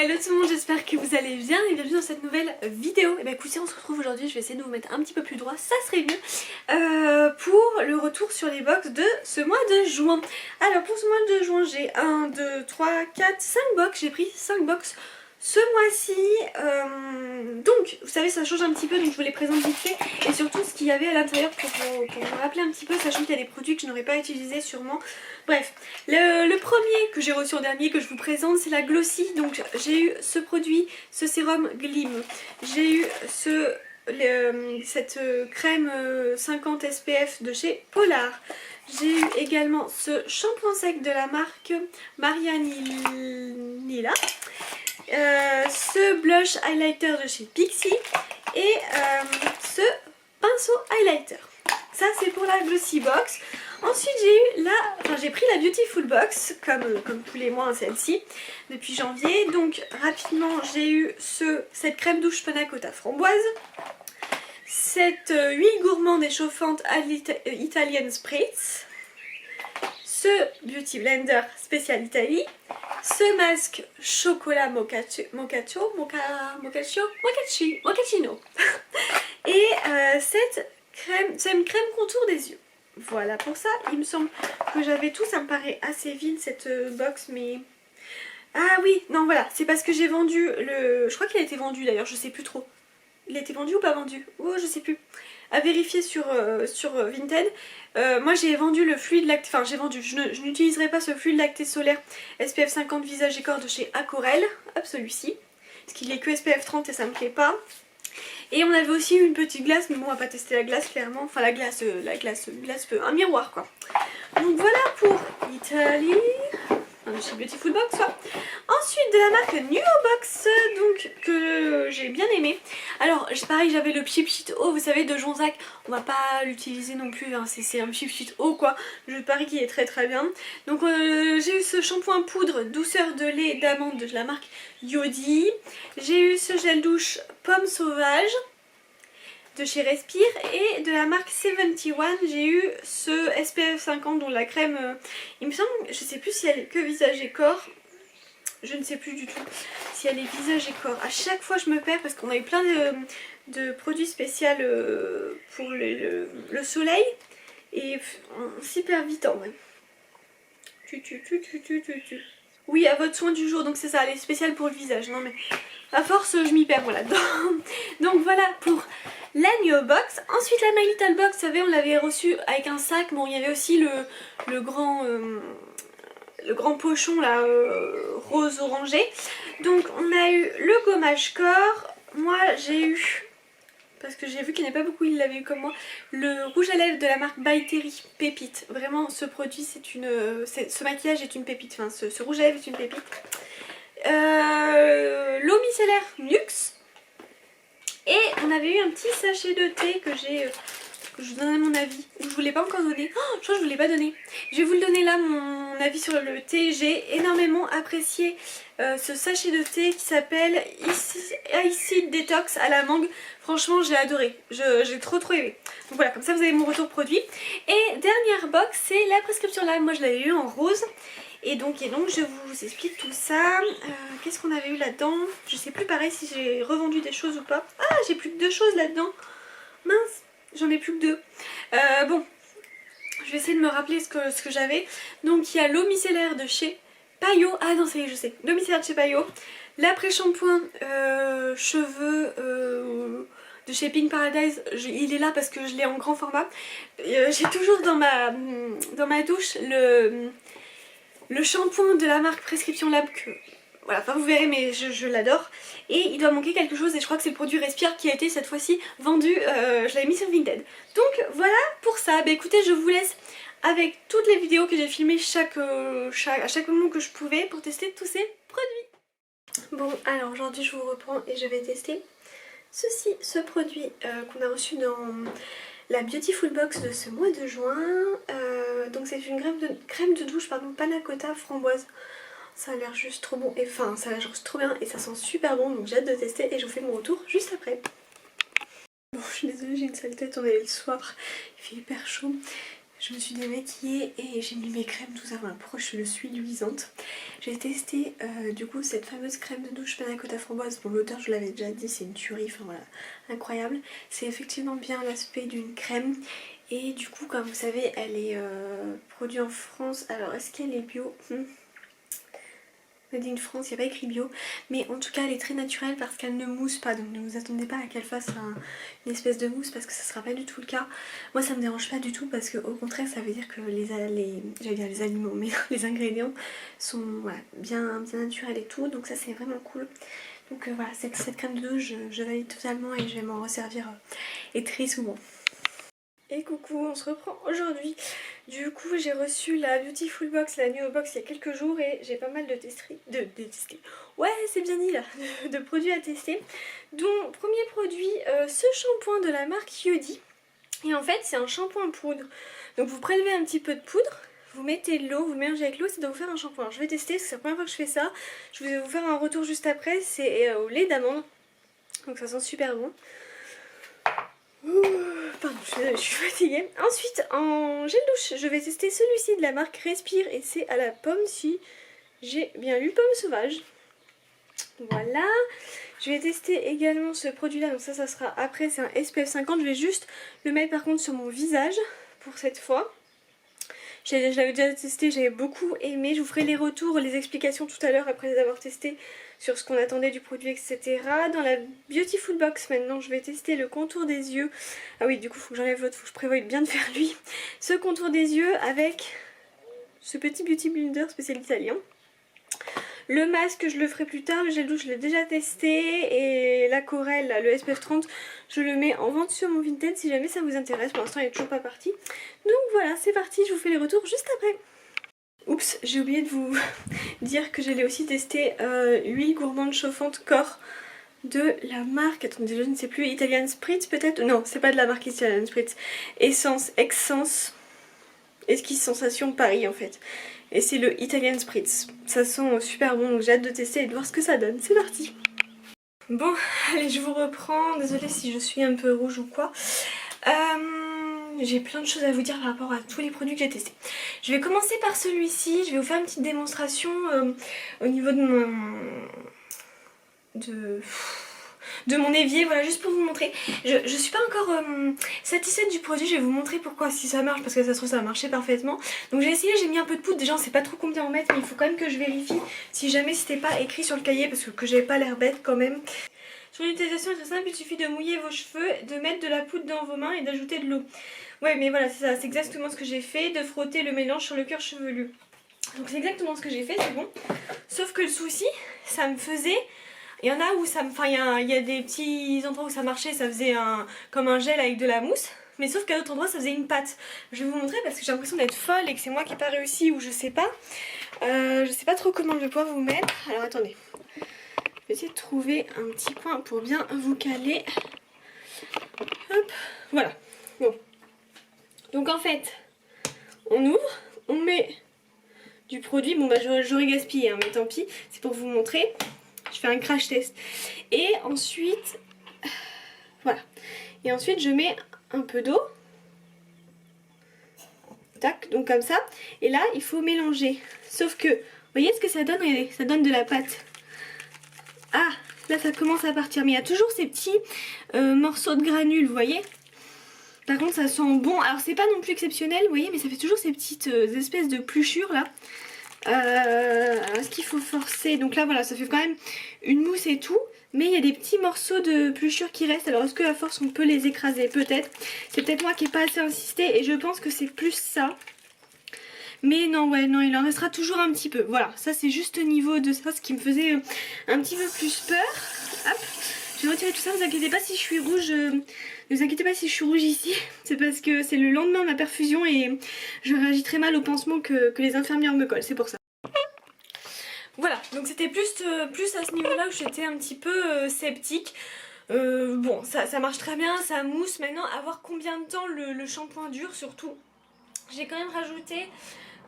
Hello tout le monde, j'espère que vous allez bien et bienvenue dans cette nouvelle vidéo. Et bien écoutez, on se retrouve aujourd'hui, je vais essayer de vous mettre un petit peu plus droit, ça serait mieux, pour le retour sur les box de ce mois de juin. Alors pour ce mois de juin, j'ai 1, 2, 3, 4, 5 box, j'ai pris 5 box ce mois-ci. Donc vous savez, ça change un petit peu, donc je vous les présente vite fait et surtout ce qu'il y avait à l'intérieur pour vous rappeler un petit peu, sachant qu'il y a des produits que je n'aurais pas utilisés sûrement. Bref, le premier que j'ai reçu en dernier que je vous présente, c'est la Glossy. Donc j'ai eu ce produit, ce sérum Glim. J'ai eu cette crème 50 SPF de chez Polar. J'ai eu également ce shampoing sec de la marque Marianilla. Ce blush highlighter de chez Pixi. Et ce pinceau highlighter. Ça c'est pour la Glossy Box. Ensuite j'ai pris la Beautiful Box comme tous les mois, hein, celle-ci depuis janvier. Donc rapidement j'ai eu cette crème douche panna cotta framboise, cette huile gourmande et chauffante Italian Spritz, ce Beauty Blender spécial Italie, ce masque chocolat mochaccino et cette crème contour des yeux. Voilà, pour ça il me semble que j'avais tout, ça me paraît assez vide cette box, mais... Ah oui, non voilà, c'est parce que j'ai vendu je crois qu'il a été vendu d'ailleurs, je sais plus trop. Il a été vendu ou pas vendu? Oh, je sais plus. À vérifier sur Vinted. Moi j'ai vendu le fluide lacté, enfin j'ai vendu, je n'utiliserai pas ce fluide lacté solaire SPF 50 visage et corps de chez Aquarelle, hop celui-ci, parce qu'il est que SPF 30 et ça me plaît pas. Et on avait aussi une petite glace, mais bon on va pas tester la glace clairement, enfin la glace, un miroir quoi. Donc voilà pour Italie, de chez Beautiful Box quoi. Ensuite de la marque Nuobox, donc que j'ai bien aimé. Alors pareil, j'avais le Pchit Pchit eau, vous savez, de Jonzac, on va pas l'utiliser non plus, hein. C'est un Pchit Pchit eau quoi, je parie qu'il est très très bien. Donc j'ai eu ce shampoing poudre douceur de lait d'amande de la marque Yodi. J'ai eu ce gel douche pomme sauvage de chez Respire, et de la marque 71 j'ai eu ce SPF 50 dont la crème, il me semble, je sais plus si elle est que visage et corps, je ne sais plus du tout si elle est visage et corps. À chaque fois je me perds parce qu'on a eu plein de produits spéciaux pour le soleil et on s'y perd vite en vrai. Oui, à votre soin du jour, donc c'est ça, elle est spéciale pour le visage. Non mais à force je m'y perds, voilà. Donc voilà pour la Nuobox. Ensuite la My Little Box, vous savez, on l'avait reçu avec un sac. Bon, il y avait aussi le grand pochon là, rose orangé. Donc on a eu le gommage corps. Moi j'ai eu, parce que j'ai vu qu'il n'y en a pas beaucoup, il l'avait eu comme moi, le rouge à lèvres de la marque By Terry, pépite. Vraiment ce produit ce maquillage est une pépite, enfin ce rouge à lèvres est une pépite. L'eau micellaire Nuxe. Et on avait eu un petit sachet de thé que je vous donnais mon avis. Je vous l'ai pas encore donné. Oh, je crois que je vous l'ai pas donné. Je vais vous le donner là, mon avis sur le thé. J'ai énormément apprécié ce sachet de thé qui s'appelle Icy Detox à la mangue. Franchement j'ai adoré, j'ai trop aimé. Donc voilà, comme ça vous avez mon retour produit. Et dernière box, c'est la prescription Lime. Moi je l'avais eu en rose. Et donc je vous explique tout ça. Qu'est-ce qu'on avait eu là-dedans? Je sais plus pareil si j'ai revendu des choses ou pas. Ah, j'ai plus que 2 choses là-dedans. Mince, j'en ai plus que 2. Bon, je vais essayer de me rappeler ce que j'avais. Donc il y a l'eau micellaire de chez Payot. Ah non, ça y est, je sais. L'eau micellaire de chez Payot. L'après-shampoing cheveux de chez Pink Paradise. Il est là parce que je l'ai en grand format. J'ai toujours dans ma douche le shampoing de la marque Prescription Lab que... Voilà, enfin vous verrez, mais je l'adore. Et il doit manquer quelque chose et je crois que c'est le produit Respire qui a été cette fois-ci vendu. Je l'avais mis sur Vinted. Donc voilà pour ça. Bah écoutez, je vous laisse avec toutes les vidéos que j'ai filmées à chaque moment que je pouvais pour tester tous ces produits. Bon, alors aujourd'hui je vous reprends et je vais tester ce produit qu'on a reçu dans la Beautiful Box de ce mois de juin. Donc c'est une crème de douche panna cotta framboise. Ça a l'air juste trop bon, et enfin ça a l'air juste trop bien et ça sent super bon, donc j'ai hâte de tester et je vous fais mon retour juste après. Bon, je suis désolée, j'ai une sale tête, on est le soir, il fait hyper chaud. Je me suis démaquillée et j'ai mis mes crèmes, tout ça, voilà, pourquoi je suis luisante. J'ai testé du coup cette fameuse crème de douche panna cotta framboise. Bon, l'odeur je l'avais déjà dit, c'est une tuerie, enfin voilà, incroyable. C'est effectivement bien l'aspect d'une crème. Et du coup, comme vous savez, elle est produite en France. Alors, est-ce qu'elle est bio? Made in France, il n'y a pas écrit bio, mais en tout cas elle est très naturelle parce qu'elle ne mousse pas, donc ne vous attendez pas à qu'elle fasse une espèce de mousse parce que ça sera pas du tout le cas. Moi ça me dérange pas du tout parce que au contraire ça veut dire que j'allais dire les aliments, mais les ingrédients sont voilà, bien naturels et tout, donc ça c'est vraiment cool. Donc voilà, cette crème de douche je valide totalement et je vais m'en resservir et très souvent. Et coucou, on se reprend aujourd'hui. Du coup j'ai reçu la Beautiful Box, la Nuo Box il y a quelques jours et j'ai pas mal de tester. Ouais c'est bien dit là, de produits à tester. Dont premier produit, ce shampoing de la marque Yodi. Et en fait c'est un shampoing en poudre. Donc vous prélevez un petit peu de poudre, vous mettez de l'eau, vous le mélangez avec l'eau, ça doit vous faire un shampoing. Alors, je vais tester parce que c'est la première fois que je fais ça. Je vais vous faire un retour juste après, c'est au lait d'amande. Donc ça sent super bon. Pardon, je suis fatiguée. Ensuite, en gel douche, je vais tester celui-ci de la marque Respire et c'est à la pomme si j'ai bien lu, pomme sauvage. Voilà. Je vais tester également ce produit-là, donc ça sera après, c'est un SPF 50. Je vais juste le mettre par contre sur mon visage pour cette fois. Je l'avais déjà testé, j'avais beaucoup aimé. Je vous ferai les retours, les explications tout à l'heure après les avoir testés sur ce qu'on attendait du produit, etc. Dans la Beautiful Box maintenant, je vais tester le contour des yeux. Ah oui, du coup, il faut que j'enlève l'autre, il faut que je prévoie bien de faire lui. Ce contour des yeux avec ce petit Beauty Blender spécial italien. Le masque, je le ferai plus tard. Le gel douche, je l'ai déjà testé. Et la Corelle, là, le SPF 30, je le mets en vente sur mon Vinted si jamais ça vous intéresse. Pour l'instant, il n'est toujours pas parti. Donc voilà, c'est parti. Je vous fais les retours juste après. Oups, j'ai oublié de vous dire que j'allais aussi tester huile gourmande chauffante corps de la marque, attendez, je ne sais plus, Italian Spritz peut-être? Non, c'est pas de la marque Italian Spritz. Essence, Esquisse Sensation Paris en fait. Et c'est le Italian Spritz. Ça sent super bon, donc j'ai hâte de tester et de voir ce que ça donne. C'est parti! Bon, allez, je vous reprends. Désolée si je suis un peu rouge ou quoi. J'ai plein de choses à vous dire par rapport à tous les produits que j'ai testés. Je vais commencer par celui-ci. Je vais vous faire une petite démonstration au niveau de mon évier, voilà, juste pour vous montrer. Je suis pas encore satisfaite du produit, je vais vous montrer pourquoi, si ça marche, parce que ça se trouve ça a marché parfaitement. Donc j'ai essayé, j'ai mis un peu de poudre, déjà on sait pas trop combien en mettre, mais il faut quand même que je vérifie si jamais c'était pas écrit sur le cahier, parce que j'avais pas l'air bête quand même. Son utilisation est très simple, il suffit de mouiller vos cheveux, de mettre de la poudre dans vos mains et d'ajouter de l'eau. Ouais mais voilà, c'est ça, c'est exactement ce que j'ai fait, de frotter le mélange sur le cuir chevelu. Donc c'est exactement ce que j'ai fait, c'est bon. Sauf que le souci, ça me faisait... Il y en a où ça me... Enfin, il y a des petits endroits où ça marchait, ça faisait comme un gel avec de la mousse. Mais sauf qu'à d'autres endroits, ça faisait une pâte. Je vais vous montrer parce que j'ai l'impression d'être folle et que c'est moi qui n'ai pas réussi ou je sais pas. Je sais pas trop comment je vais pouvoir vous mettre. Alors attendez. Je vais essayer de trouver un petit coin pour bien vous caler. Hop, voilà. Bon. Donc en fait, on ouvre, on met du produit. Bon bah j'aurais gaspillé, hein, mais tant pis. C'est pour vous montrer. Je fais un crash test. Et ensuite, voilà. Et ensuite, je mets un peu d'eau. Tac, donc comme ça. Et là, il faut mélanger. Sauf que, vous voyez ce que ça donne? Regardez, ça donne de la pâte. Ah, là, ça commence à partir. Mais il y a toujours ces petits morceaux de granules, vous voyez? Par contre, ça sent bon. Alors, c'est pas non plus exceptionnel, vous voyez, mais ça fait toujours ces petites espèces de pluchures, là. Est-ce qu'il faut forcer? Donc là voilà, ça fait quand même une mousse et tout, mais il y a des petits morceaux de pluchure qui restent. Alors est-ce que à force on peut les écraser? Peut-être. C'est peut-être moi qui n'ai pas assez insisté et je pense que c'est plus ça. Mais non, ouais, non, il en restera toujours un petit peu. Voilà, ça c'est juste au niveau de ça, ce qui me faisait un petit peu plus peur. Hop, je vais retirer tout ça, ne vous inquiétez pas si je suis rouge. Ne vous inquiétez pas si je suis rouge ici, c'est parce que c'est le lendemain de ma perfusion et je réagis très mal au pansement que les infirmières me collent, c'est pour ça. Voilà, donc c'était plus à ce niveau-là où j'étais un petit peu sceptique. Bon, ça marche très bien, ça mousse. Maintenant, à voir combien de temps le shampoing dure surtout. J'ai quand même rajouté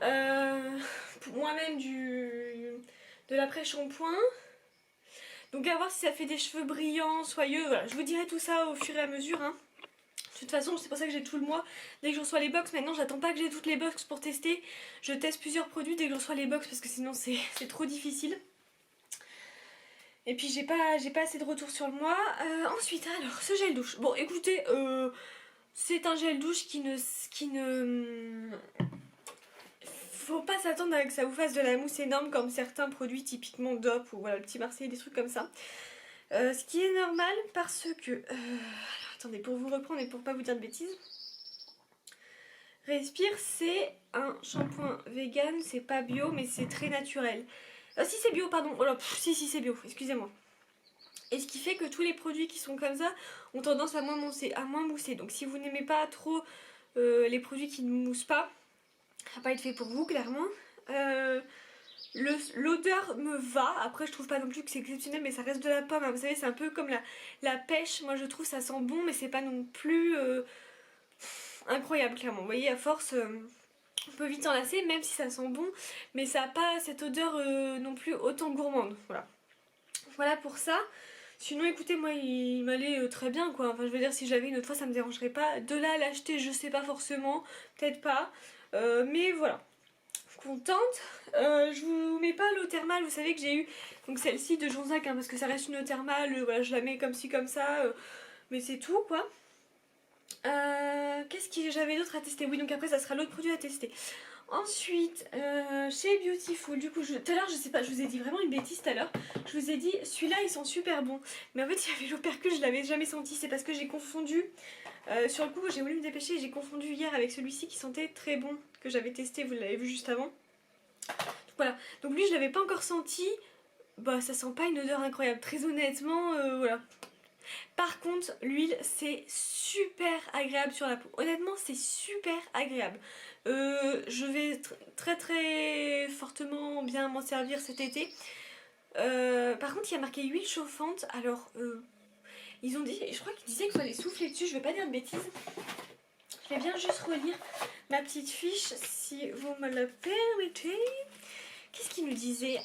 pour moi-même de l'après-shampoing. Donc à voir si ça fait des cheveux brillants, soyeux, voilà. Je vous dirai tout ça au fur et à mesure, hein. De toute façon c'est pour ça que j'ai tout le mois. Dès que je reçois les box, maintenant j'attends pas que j'ai toutes les box pour tester. Je teste plusieurs produits dès que je reçois les box parce que sinon c'est trop difficile. Et puis j'ai pas assez de retours sur le mois. Ensuite alors ce gel douche. Bon écoutez, c'est un gel douche qui ne... Faut pas s'attendre à que ça vous fasse de la mousse énorme comme certains produits typiquement DOP ou voilà le petit Marseillais, des trucs comme ça. Ce qui est normal parce que... alors attendez, pour vous reprendre et pour pas vous dire de bêtises. Respire, c'est un shampoing vegan, c'est pas bio mais c'est très naturel. Si c'est bio, pardon, oh là, si c'est bio, excusez-moi. Et ce qui fait que tous les produits qui sont comme ça ont tendance à moins mousser. Donc si vous n'aimez pas trop les produits qui ne moussent pas, ça va pas être fait pour vous clairement. L'odeur me va, après je trouve pas non plus que c'est exceptionnel mais ça reste de la pomme, hein. Vous savez c'est un peu comme la pêche, moi je trouve ça sent bon mais c'est pas non plus incroyable clairement. Vous voyez à force on peut vite s'en lasser même si ça sent bon mais ça n'a pas cette odeur non plus autant gourmande. Voilà pour ça. Sinon écoutez moi il m'allait très bien quoi, enfin je veux dire si j'avais une autre fois ça me dérangerait pas. De là à l'acheter je sais pas forcément, peut-être pas, mais voilà. Contente. Je vous mets pas l'eau thermale, vous savez que j'ai eu donc celle-ci de Jonzac hein, parce que ça reste une eau thermale, voilà je la mets comme ci comme ça, mais c'est tout quoi. Qu'est-ce que j'avais d'autre à tester? Oui donc après ça sera l'autre produit à tester. Ensuite chez Beautiful, du coup tout à l'heure je sais pas, je vous ai dit vraiment une bêtise tout à l'heure. Je vous ai dit celui-là ils sont super bons. Mais en fait il y avait l'opercule, je l'avais jamais senti, c'est parce que j'ai confondu. Sur le coup j'ai voulu me dépêcher et j'ai confondu hier avec celui-ci qui sentait très bon, que j'avais testé, vous l'avez vu juste avant. Donc voilà, donc lui je l'avais pas encore senti. Bah ça sent pas une odeur incroyable, très honnêtement, voilà. Par contre, l'huile, c'est super agréable sur la peau. Honnêtement, c'est super agréable. Je vais très fortement bien m'en servir cet été. Par contre, il y a marqué huile chauffante. Alors, ils ont dit, je crois qu'ils disaient qu'il fallait souffler dessus. Je vais pas dire de bêtises. Je vais bien juste relire ma petite fiche, si vous me le permettez. Qu'est-ce qu'il nous disait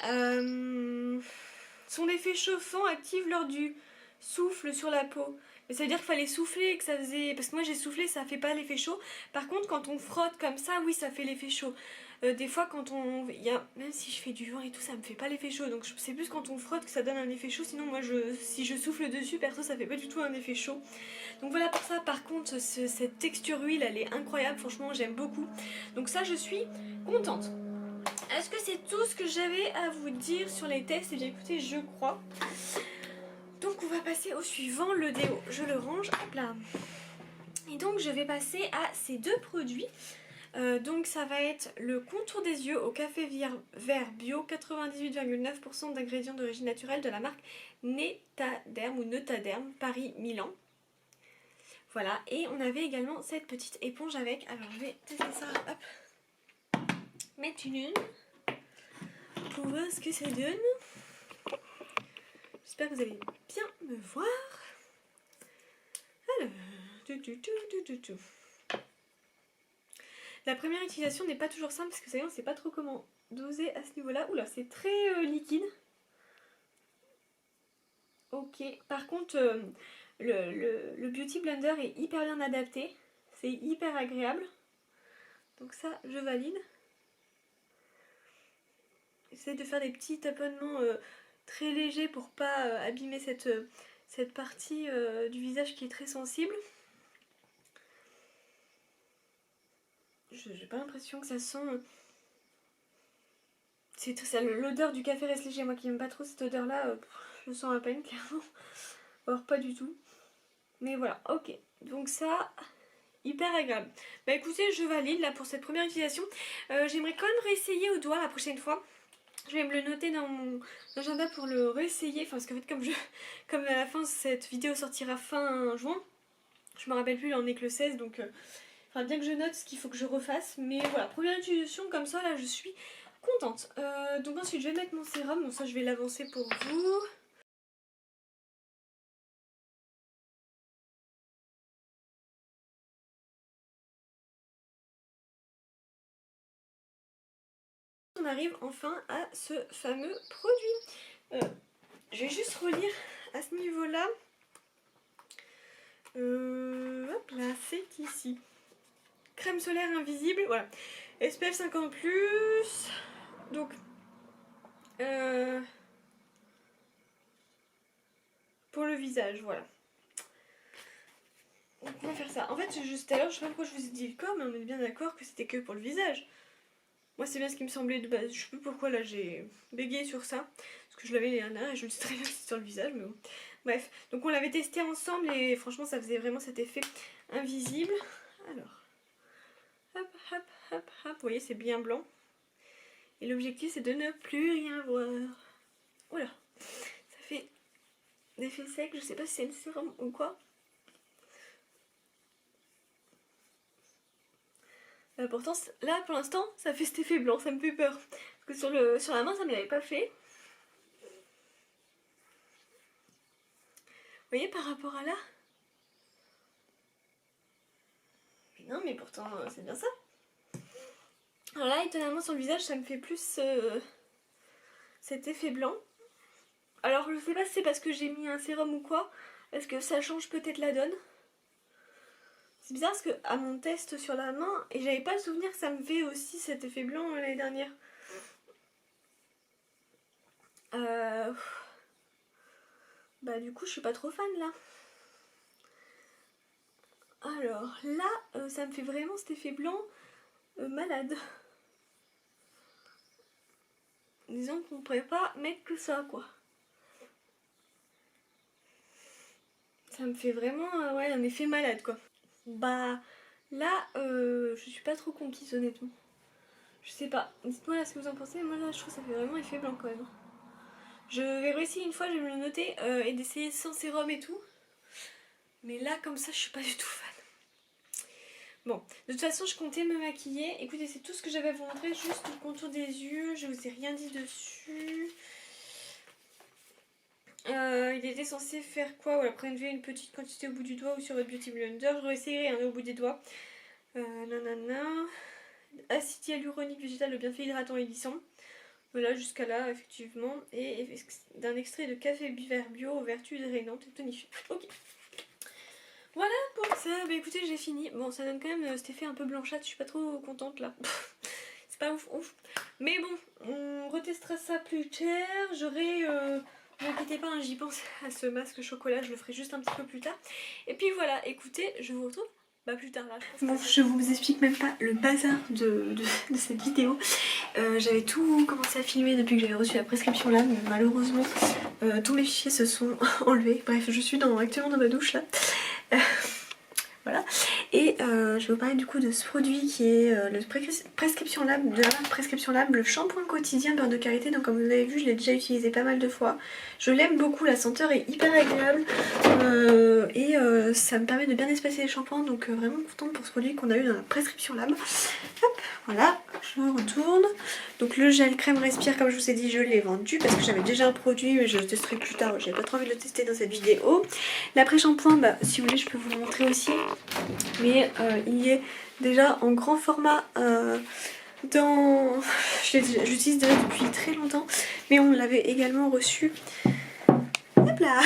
son effet chauffant active lors du souffle sur la peau. Mais ça veut dire qu'il fallait souffler et que ça faisait... Parce que moi j'ai soufflé, ça fait pas l'effet chaud. Par contre quand on frotte comme ça, oui ça fait l'effet chaud. Des fois quand on... Même si je fais du vent et tout, ça me fait pas l'effet chaud. Donc c'est plus quand on frotte que ça donne un effet chaud. Sinon moi si je souffle dessus, perso ça fait pas du tout un effet chaud. Donc voilà pour ça. Par contre cette texture huile elle est incroyable. Franchement j'aime beaucoup. Donc ça je suis contente. Est-ce que c'est tout ce que j'avais à vous dire sur les tests? Eh bien écoutez, je crois. Donc on va passer au suivant, le déo. Je le range, hop là. Et donc je vais passer à ces deux produits. Donc ça va être le contour des yeux au café vert bio, 98,9% d'ingrédients d'origine naturelle de la marque Netaderm ou Netaderm, Paris-Milan. Voilà, et on avait également cette petite éponge avec. Alors je vais tester ça, hop. Mettre une pour voir ce que ça donne. J'espère que vous allez bien me voir. Alors, la première utilisation n'est pas toujours simple parce que vous savez, on ne sait pas trop comment doser à ce niveau-là. Oula, c'est très liquide. Ok, par contre, le Beauty Blender est hyper bien adapté. C'est hyper agréable. Donc ça, je valide. J'essaie de faire des petits taponnements très légers pour pas abîmer cette partie du visage qui est très sensible. J'ai pas l'impression que ça sent... l'odeur du café reste léger, moi qui n'aime pas trop cette odeur là, je le sens à peine clairement. Alors pas du tout. Mais voilà, ok. Donc ça, hyper agréable. Bah écoutez, je valide là pour cette première utilisation. J'aimerais quand même réessayer au doigt la prochaine fois. Je vais me le noter dans mon agenda pour le réessayer. Enfin parce qu'en fait comme à la fin cette vidéo sortira fin juin, je me rappelle plus, il en est que le 16 donc... Enfin, bien que je note ce qu'il faut que je refasse, mais voilà, première utilisation comme ça, là je suis contente. Donc ensuite je vais mettre mon sérum, donc ça je vais l'avancer pour vous. On arrive enfin à ce fameux produit. Je vais juste relire à ce niveau-là. Hop. hop là, c'est ici. Crème solaire invisible, voilà. SPF 50+. Donc, pour le visage, voilà. Donc on va faire ça. En fait, juste à l'heure, je sais pas pourquoi je vous ai dit le corps, mais on est bien d'accord que c'était que pour le visage. Moi, c'est bien ce qui me semblait de base. Je sais plus pourquoi là j'ai bégayé sur ça. Parce que je l'avais les dernières et je me dis très bien que c'est sur le visage, mais bon. Bref, donc on l'avait testé ensemble et franchement, ça faisait vraiment cet effet invisible. Alors, hop, hop, hop, hop. Vous voyez, c'est bien blanc. Et l'objectif, c'est de ne plus rien voir. Voilà. Ça fait d'effet sec. Je sais pas si c'est une sérum ou quoi. Pourtant, là, pour l'instant, ça fait cet effet blanc. Ça me fait peur. Parce que sur la main, ça ne me l'avait pas fait. Vous voyez, par rapport à là. Non, mais pourtant, c'est bien ça. Alors là, étonnamment, sur le visage, ça me fait plus cet effet blanc. Alors, je sais pas si c'est parce que j'ai mis un sérum ou quoi. Est-ce que ça change peut-être la donne? C'est bizarre parce que à mon test sur la main, et j'avais pas le souvenir que ça me fait aussi cet effet blanc l'année dernière. Bah du coup, je suis pas trop fan là. Alors là, ça me fait vraiment cet effet blanc malade. Disons qu'on pourrait pas mettre que ça, quoi. Ça me fait vraiment ouais, un effet malade, quoi. Bah là, je suis pas trop conquise, honnêtement. Je sais pas. Dites-moi là ce que vous en pensez. Moi là, je trouve que ça fait vraiment effet blanc quand même. Je vais réessayer une fois, je vais me le noter et d'essayer sans sérum et tout. Mais là, comme ça, je suis pas du tout fan. Bon, de toute façon, je comptais me maquiller. Écoutez, c'est tout ce que j'avais à vous montrer, juste le contour des yeux. Je vous ai rien dit dessus. Il était censé faire quoi? Voilà, prélever une petite quantité au bout du doigt ou sur votre beauty blender. Je réessayerai au bout des doigts. Nanana. Acide hyaluronique végétal, le bienfait hydratant et lissant. Voilà, jusqu'à là, effectivement. Et d'un extrait de café vert bio aux vertus drainantes et tonifiantes. Ok. Voilà pour ça. Bah écoutez, j'ai fini. Bon, ça donne quand même cet effet un peu blanchâtre. Je suis pas trop contente là. C'est pas ouf, ouf. Mais bon, on retestera ça plus tard. J'aurai... Ne vous inquiétez pas, hein, j'y pense à ce masque chocolat. Je le ferai juste un petit peu plus tard. Et puis voilà, écoutez, je vous retrouve plus tard là. Bon, je vous explique même pas le bazar de cette vidéo. J'avais tout commencé à filmer depuis que j'avais reçu la prescription là, mais malheureusement tous mes fichiers se sont enlevés. Bref, je suis actuellement dans ma douche là. Voilà. Et je vais vous parler du coup de ce produit qui est le Prescription Lab, de la marque Prescription Lab, le shampoing quotidien beurre de karité. Donc comme vous avez vu, je l'ai déjà utilisé pas mal de fois. Je l'aime beaucoup, la senteur est hyper agréable et ça me permet de bien espacer les shampoings. Donc vraiment contente pour ce produit qu'on a eu dans la Prescription Lab. Hop, voilà, je retourne. Donc le gel crème respire, comme je vous ai dit, je l'ai vendu parce que j'avais déjà un produit, mais je le testerai plus tard. J'avais pas trop envie de le tester dans cette vidéo. L'après-shampoing, bah, si vous voulez, je peux vous le montrer aussi. Mais il y est déjà en grand format j'utilise déjà depuis très longtemps, mais on l'avait également reçu hop là,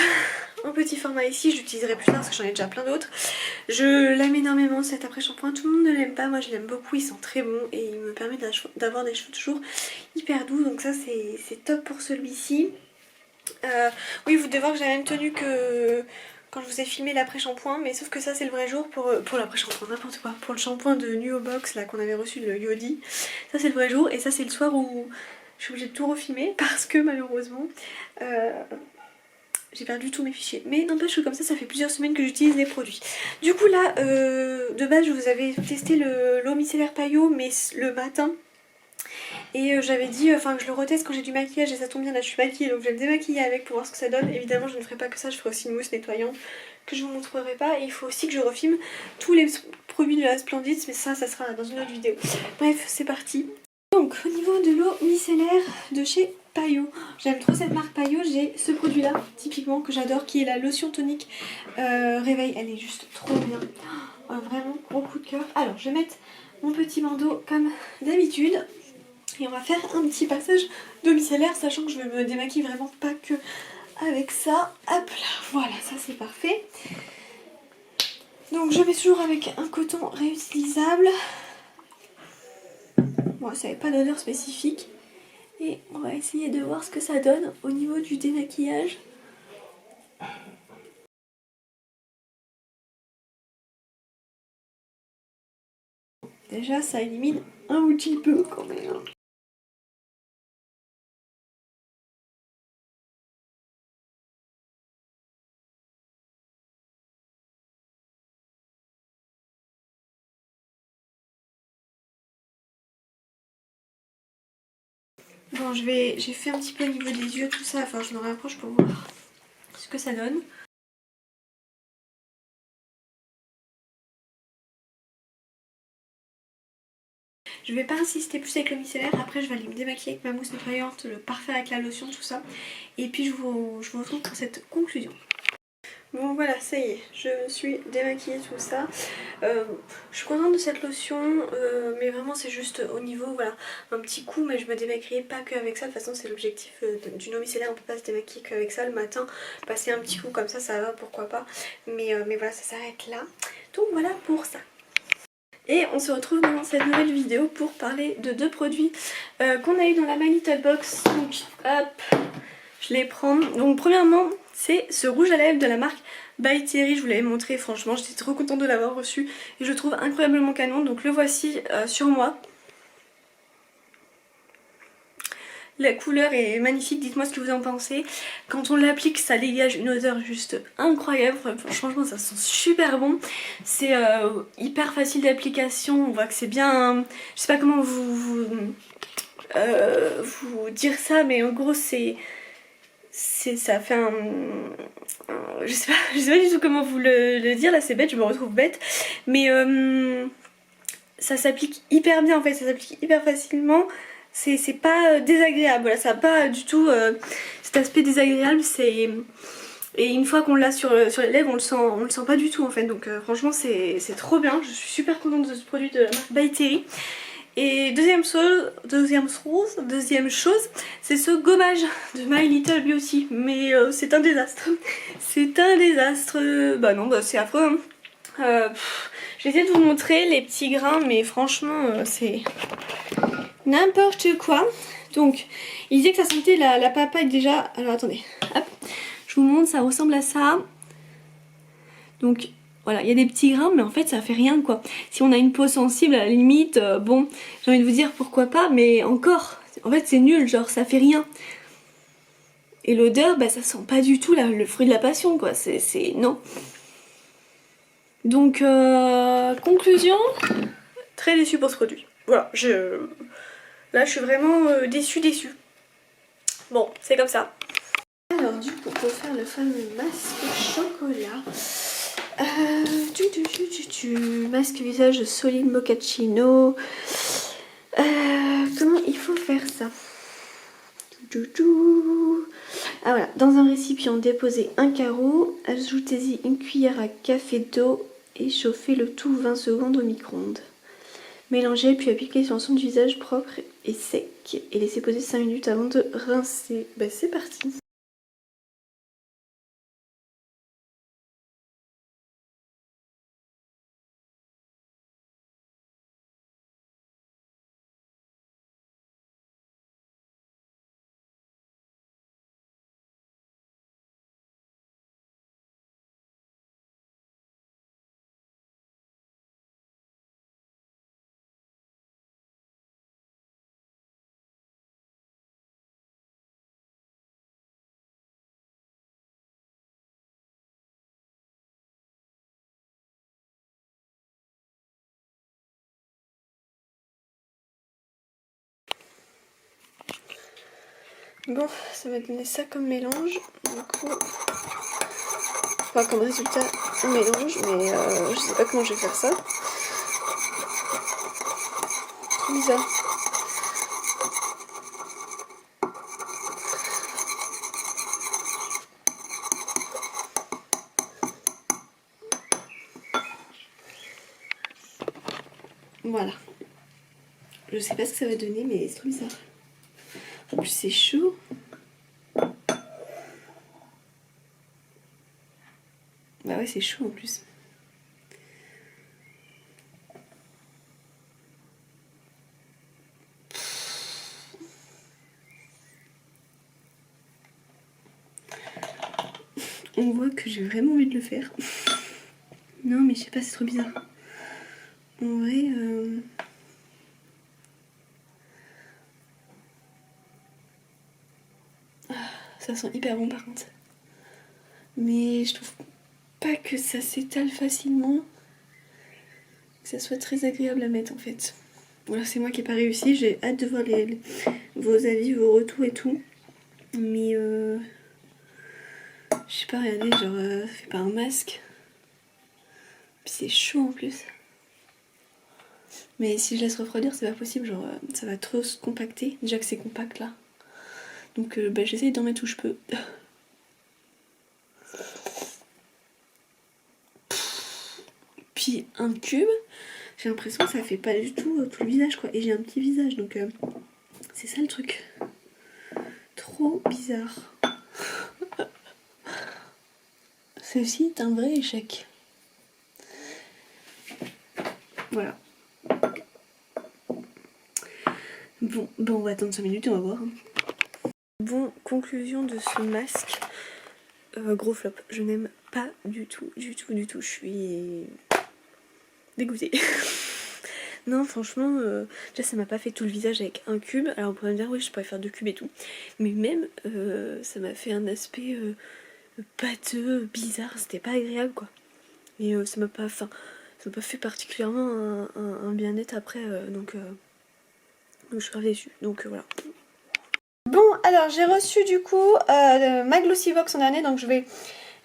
en petit format ici. J'utiliserai plus tard parce que j'en ai déjà plein d'autres. Je l'aime énormément cet après-shampoing. Tout le monde ne l'aime pas, moi je l'aime beaucoup. Il sent très bon et il me permet d'avoir des cheveux toujours hyper doux, donc ça c'est top pour celui-ci. Oui, vous devez voir que j'ai la même tenue que quand je vous ai filmé l'après-shampoing, mais sauf que ça c'est le vrai jour pour l'après-shampoing, n'importe quoi. Pour le shampoing de Nuobox là qu'on avait reçu, le Yodi, ça c'est le vrai jour, et ça c'est le soir où je suis obligée de tout refilmer parce que malheureusement j'ai perdu tous mes fichiers. Mais n'empêche que comme ça fait plusieurs semaines que j'utilise les produits. Du coup là, de base je vous avais testé l'eau micellaire Paillot, mais le matin. Et j'avais dit que je le reteste quand j'ai du maquillage, et ça tombe bien, là je suis maquillée, donc je vais me démaquiller avec pour voir ce que ça donne. Évidemment je ne ferai pas que ça, je ferai aussi une mousse nettoyante que je vous montrerai pas. Et il faut aussi que je refilme tous les produits de la Splendid, mais ça sera dans une autre vidéo. Bref, c'est parti. Donc au niveau de l'eau micellaire de chez Paillot, j'aime trop cette marque Paillot. J'ai ce produit là typiquement que j'adore, qui est la lotion tonique réveil. Elle est juste trop bien, vraiment gros coup de cœur. Alors je vais mettre mon petit bandeau comme d'habitude. Et on va faire un petit passage d'eau micellaire, sachant que je me démaquille vraiment pas que avec ça. Hop là, voilà, ça c'est parfait. Donc je vais toujours avec un coton réutilisable. Bon, ça n'avait pas d'odeur spécifique. Et on va essayer de voir ce que ça donne au niveau du démaquillage. Déjà, ça élimine un petit peu quand même. Bon, j'ai fait un petit peu au niveau des yeux, tout ça. Enfin, je me rapproche pour voir ce que ça donne. Je vais pas insister plus avec le micellaire. Après, je vais aller me démaquiller avec ma mousse nettoyante, le parfait avec la lotion, tout ça. Et puis, je vous retrouve pour cette conclusion. Bon voilà, ça y est, je me suis démaquillée tout ça. Je suis contente de cette lotion, mais vraiment c'est juste au niveau, voilà, un petit coup, mais je me démaquillais pas qu'avec ça. De toute façon c'est l'objectif d'une eau micellaire, on peut pas se démaquiller qu'avec ça le matin. Passer un petit coup comme ça va, pourquoi pas. Mais voilà, ça s'arrête là. Donc voilà pour ça. Et on se retrouve dans cette nouvelle vidéo pour parler de deux produits qu'on a eu dans la My Little Box. Donc hop, je les prends. Donc premièrement, c'est ce rouge à lèvres de la marque By Thierry. Je vous l'avais montré, franchement j'étais trop contente de l'avoir reçu. Et je le trouve incroyablement canon, donc le voici sur moi. La couleur est magnifique, dites-moi ce que vous en pensez. Quand on l'applique, ça dégage une odeur juste incroyable. Franchement, ça sent super bon. C'est hyper facile d'application. On voit que c'est bien... Je sais pas comment vous dire ça, mais en gros, ça fait je sais pas du tout comment vous le dire. Là, c'est bête, je me retrouve bête. Mais ça s'applique hyper bien en fait, ça s'applique hyper facilement. C'est pas désagréable, voilà, ça n'a pas du tout cet aspect désagréable. Et une fois qu'on l'a sur les lèvres, on le sent pas du tout en fait. Donc franchement c'est trop bien, je suis super contente de ce produit de la marque By Thierry. Et deuxième chose, c'est ce gommage de My Little Beauty. Mais c'est un désastre. C'est un désastre. Bah non, bah c'est affreux. Hein. Je vais essayer de vous montrer les petits grains, mais franchement, c'est n'importe quoi. Donc, il disait que ça sentait la papaye déjà. Alors attendez, hop, je vous montre, ça ressemble à ça. Donc voilà, il y a des petits grains, mais en fait ça fait rien quoi. Si on a une peau sensible, à la limite, bon, j'ai envie de vous dire pourquoi pas, mais encore, en fait c'est nul, genre ça fait rien. Et l'odeur, bah ça sent pas du tout le fruit de la passion quoi, c'est non. Donc, conclusion, très déçue pour ce produit. Voilà, là je suis vraiment déçue. Bon, c'est comme ça. Alors du coup, pour faire le fameux masque chocolat, masque visage solide mochaccino. Comment il faut faire ça? Ah voilà, dans un récipient, déposez un carreau, ajoutez-y une cuillère à café d'eau et chauffez le tout 20 secondes au micro-ondes. Mélangez puis appliquez sur l'ensemble du visage propre et sec et laissez poser 5 minutes avant de rincer. Bah c'est parti. Bon, ça m'a donné ça comme mélange. Du coup, enfin comme résultat, un mélange, mais je sais pas comment je vais faire ça. Trop bizarre. Voilà. Je sais pas ce que ça va donner, mais c'est trop bizarre. En plus, c'est chaud. Bah ouais, c'est chaud en plus. on voit que j'ai vraiment envie de le faire. Non mais je sais pas, c'est trop bizarre. En vrai... ça sent hyper bon par contre. Mais je trouve pas que ça s'étale facilement. Que ça soit très agréable à mettre en fait. Voilà, c'est moi qui n'ai pas réussi. J'ai hâte de voir vos avis, vos retours et tout. Mais je sais pas, regardez, genre, ça fait pas un masque. Puis c'est chaud en plus. Mais si je laisse refroidir, c'est pas possible, genre, ça va trop se compacter. Déjà que c'est compact là. Donc bah, j'essaye d'en mettre où je peux. Puis un cube, j'ai l'impression que ça fait pas du tout tout le visage quoi. Et j'ai un petit visage donc c'est ça le truc. Trop bizarre. Ceci est un vrai échec. Voilà. Bon, ben on va attendre 5 minutes et on va voir. Bon, conclusion de ce masque. Gros flop. Je n'aime pas du tout. Je suis dégoûtée. Non, franchement, déjà ça m'a pas fait tout le visage avec un cube. Alors on pourrait me dire, oui, je pourrais faire 2 cubes et tout. Mais même, ça m'a fait un aspect pâteux, bizarre. C'était pas agréable quoi. Et ça m'a pas fait particulièrement un bien-être après. Donc je suis grave déçue. Donc voilà. Bon, alors j'ai reçu du coup ma Glossybox en dernier. Donc je vais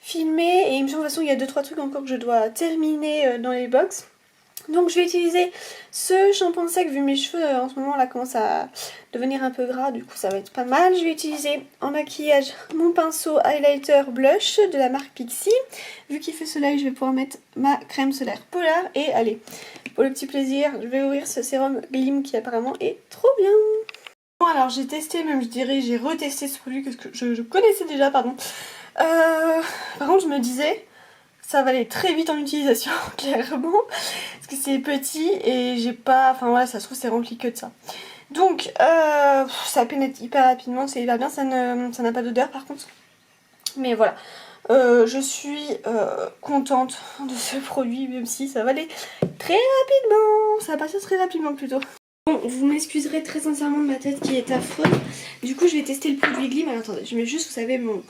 filmer. Et il me semble de toute façon il y a 2-3 trucs encore que je dois terminer dans les box. Donc je vais utiliser ce shampoing sec vu mes cheveux en ce moment là commencent à devenir un peu gras, du coup ça va être pas mal. Je vais utiliser en maquillage mon pinceau highlighter blush de la marque Pixi. Vu qu'il fait soleil, je vais pouvoir mettre ma crème solaire Polar. Et allez, pour le petit plaisir, je vais ouvrir ce sérum Glim qui apparemment est trop bien. Bon alors j'ai testé, même je dirais j'ai retesté ce produit que je connaissais déjà, pardon. Par contre je me disais... ça va aller très vite en utilisation, clairement, parce que c'est petit et j'ai pas... enfin voilà, ça se trouve c'est rempli que de ça. Donc, ça pénètre hyper rapidement, c'est hyper bien, ça n'a pas d'odeur par contre. Mais voilà, je suis contente de ce produit, même si ça va aller très rapidement, ça va passer très rapidement plutôt. Bon, vous m'excuserez très sincèrement de ma tête qui est affreuse. Du coup, je vais tester le produit Glim. Alors attendez, je mets juste, vous savez, mon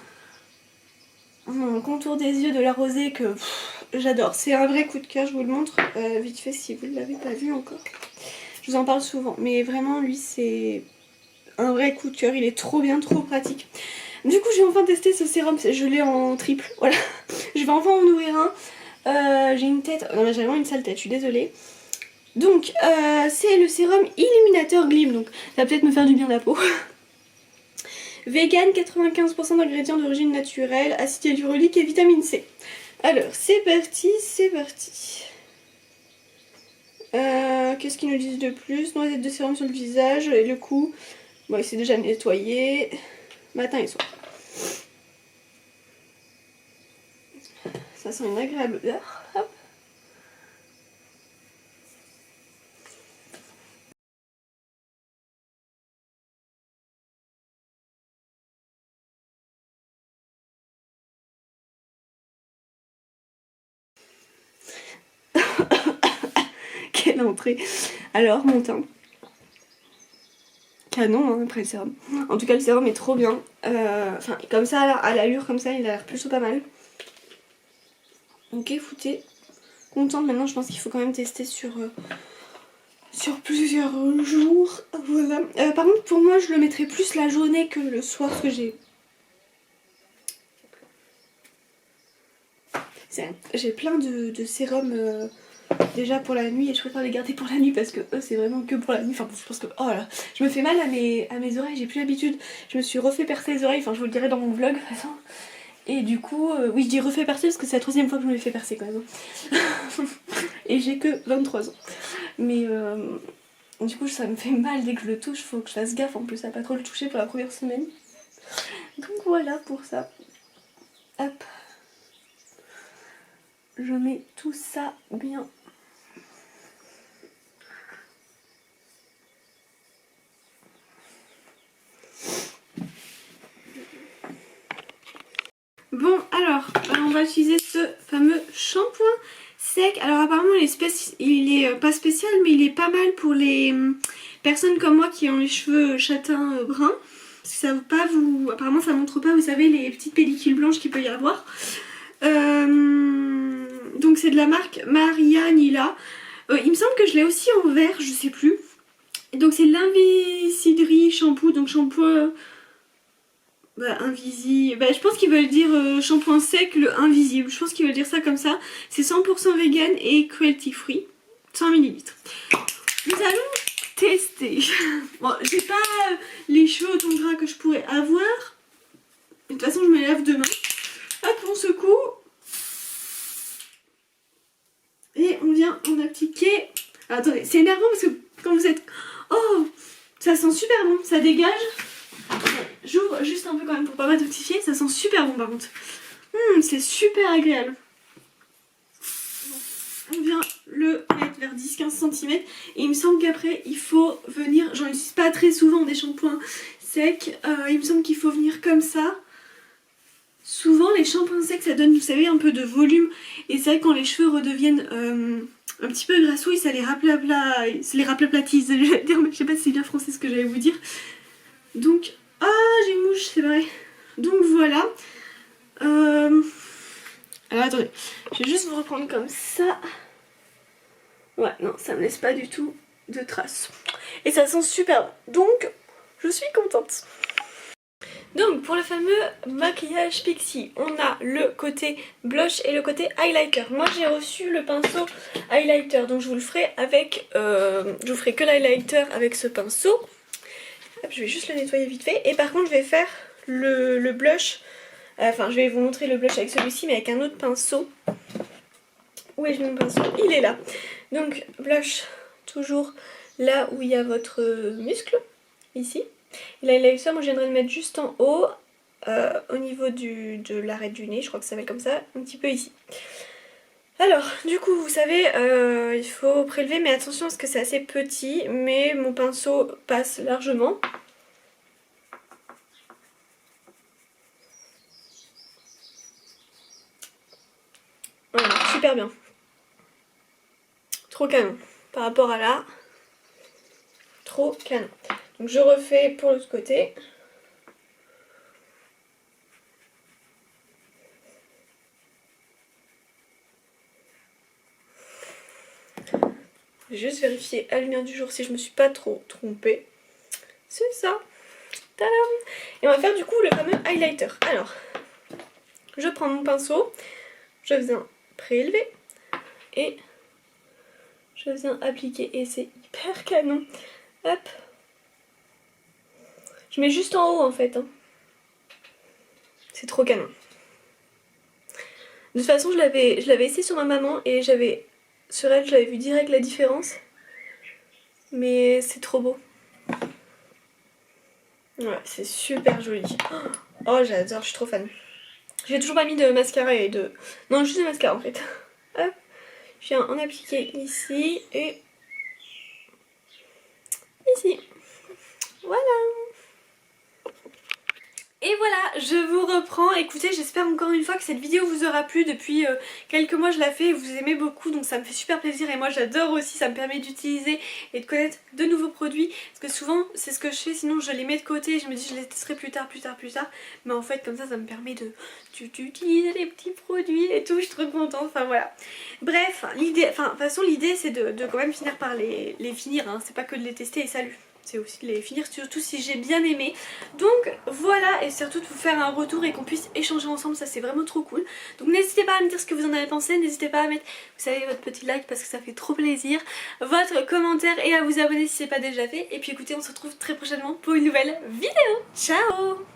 contour des yeux de la rosée que j'adore. C'est un vrai coup de cœur, je vous le montre vite fait si vous ne l'avez pas vu encore. Je vous en parle souvent, mais vraiment lui c'est un vrai coup de cœur, il est trop bien, trop pratique. Du coup j'ai enfin testé ce sérum, je l'ai en triple, voilà. Je vais enfin en ouvrir un. J'ai une tête, non mais j'ai vraiment une sale tête, je suis désolée. Donc c'est le sérum Illuminateur Glim, donc ça va peut-être me faire du bien à la peau. Vegan, 95% d'ingrédients d'origine naturelle, acide hyaluronique et vitamine C. Alors, c'est parti, c'est parti. Qu'est-ce qu'ils nous disent de plus? Noisette de sérum sur le visage et le cou. Bon, il s'est déjà nettoyé. Matin et soir. Ça sent une agréable odeur. Hop. Quelle entrée. Alors, mon teint. Canon hein, après le sérum. En tout cas le sérum est trop bien. Enfin comme ça à l'allure comme ça il a l'air plutôt pas mal. Ok foutez. Contente maintenant, je pense qu'il faut quand même tester sur plusieurs jours. Voilà. Par contre pour moi je le mettrais plus la journée que le soir parce que j'ai plein de sérums déjà pour la nuit et je préfère les garder pour la nuit parce que eux c'est vraiment que pour la nuit. Enfin je pense que oh là, je me fais mal à mes oreilles, j'ai plus l'habitude. Je me suis refait percer les oreilles, enfin je vous le dirai dans mon vlog de toute façon. Et du coup, oui je dis refait percer parce que c'est la 3e fois que je me les fais percer quand même. Et j'ai que 23 ans. Mais du coup ça me fait mal dès que je le touche, faut que je fasse gaffe en plus à pas trop le toucher pour la première semaine. Donc voilà pour ça. Hop. Je mets tout ça bien. Bon alors Alors, on va utiliser ce fameux shampoing sec. Alors apparemment il est pas spécial, mais il est pas mal pour les personnes comme moi qui ont les cheveux châtains bruns. Parce que ça veut pas vous... Apparemment ça montre pas, vous savez, les petites pellicules blanches qu'il peut y avoir. Donc c'est de la marque Maria Nila. Il me semble que je l'ai aussi en vert, je sais plus. Donc c'est l'Invisidri shampoo, donc shampoing invisible. Je pense qu'ils veulent dire shampoing sec, le invisible. Je pense qu'ils veulent dire ça comme ça. C'est 100% vegan et cruelty free. 100 ml. Nous allons tester. Bon, j'ai pas les cheveux autant gras que je pourrais avoir. De toute façon, je me lave demain. Hop, on secoue. Et on vient en appliquer. Alors, attendez, c'est énervant parce que quand vous êtes... Oh, ça sent super bon, ça dégage. J'ouvre juste un peu quand même pour pas m'intoxifier, ça sent super bon par contre. C'est super agréable. On vient le mettre vers 10-15 cm et il me semble qu'après il faut venir, j'en utilise pas très souvent des shampoings secs, il me semble qu'il faut venir comme ça. Souvent les shampoings secs ça donne, vous savez, un peu de volume et c'est vrai que quand les cheveux redeviennent un petit peu grassouilles, ça les raplatise, je vais dire, mais je sais pas si c'est bien français ce que j'allais vous dire. Donc, ah j'ai une mouche, c'est vrai. Donc voilà. Alors attendez, je vais juste vous reprendre comme ça. Ouais, non, ça me laisse pas du tout de traces. Et ça sent super bon. Donc, je suis contente. Donc, pour le fameux maquillage Pixi, on a le côté blush et le côté highlighter. Moi, j'ai reçu le pinceau highlighter, donc je vous le ferai avec... je vous ferai que l'highlighter avec ce pinceau. Hop, je vais juste le nettoyer vite fait. Et par contre, je vais faire le blush... Enfin, je vais vous montrer le blush avec celui-ci, mais avec un autre pinceau. Où est-ce mon pinceau? Il est là. Donc, blush, toujours là où il y a votre muscle, ici. Et l'highlighter, moi je viendrai le mettre juste en haut, au niveau de l'arête du nez, je crois que ça va comme ça, un petit peu ici. Alors, du coup, vous savez, il faut prélever, mais attention parce que c'est assez petit, mais mon pinceau passe largement. Voilà, super bien. Trop canon. Par rapport à là, trop canon. Donc je refais pour l'autre côté. Je vais juste vérifier à la lumière du jour si je me suis pas trop trompée. C'est ça. Tadam! Et on va faire du coup le fameux highlighter. Alors, je prends mon pinceau, je viens prélever et je viens appliquer. Et c'est hyper canon. Hop. Je mets juste en haut en fait. Hein. C'est trop canon. De toute façon, je l'avais essayé sur ma maman et sur elle, j'avais vu direct la différence. Mais c'est trop beau. Ouais, c'est super joli. Oh, j'adore, je suis trop fan. J'ai toujours pas mis de mascara et de... Non, juste de mascara en fait. Hop. Je viens en appliquer ici et... ici. Voilà. Et voilà, je vous reprends. Écoutez, j'espère encore une fois que cette vidéo vous aura plu. Depuis quelques mois je la fais et vous aimez beaucoup, donc ça me fait super plaisir. Et moi j'adore aussi, ça me permet d'utiliser et de connaître de nouveaux produits. Parce que souvent c'est ce que je fais, sinon je les mets de côté et je me dis je les testerai plus tard. Mais en fait comme ça me permet d'utiliser les petits produits et tout, je suis trop contente. Enfin voilà. Bref, l'idée, enfin de toute façon l'idée c'est de quand même finir par les finir. Hein. C'est pas que de les tester et salut. C'est aussi de les finir, surtout si j'ai bien aimé. Donc voilà, et surtout de vous faire un retour et qu'on puisse échanger ensemble, ça c'est vraiment trop cool. Donc n'hésitez pas à me dire ce que vous en avez pensé, n'hésitez pas à mettre, vous savez, votre petit like parce que ça fait trop plaisir, votre commentaire et à vous abonner si c'est pas déjà fait. Et puis écoutez, on se retrouve très prochainement pour une nouvelle vidéo. Ciao!